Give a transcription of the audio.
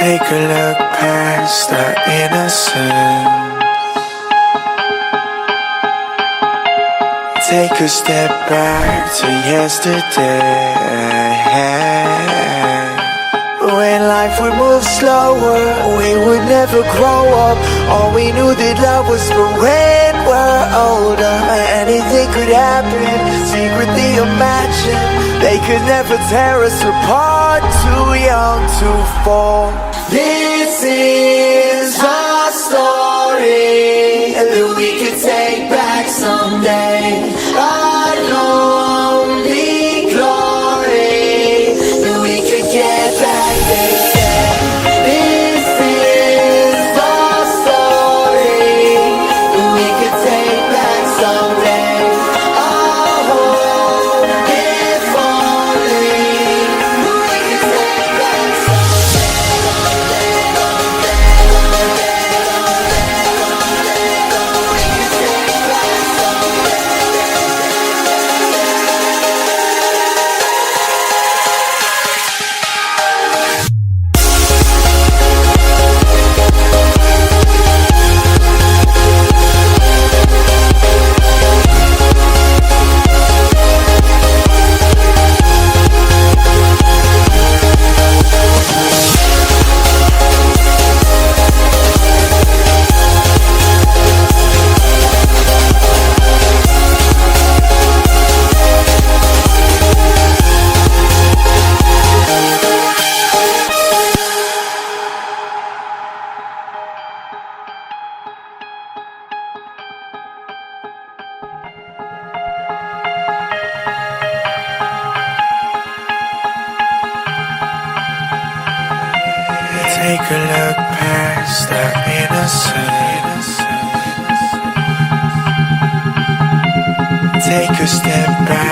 Take a look past our innocence. Take a step back to yesterday. When life would move slower, we would never grow up. All we knew that love was for when we're older. Anything could happen, secretly imagine. They could never tear us apart, too young to fall. This is our story that we could take back someday. Our lonely glory that we could get back, they said. This is our story that we could take back someday. Our hope, if only we could take back Take a look past our innocence. Take a step back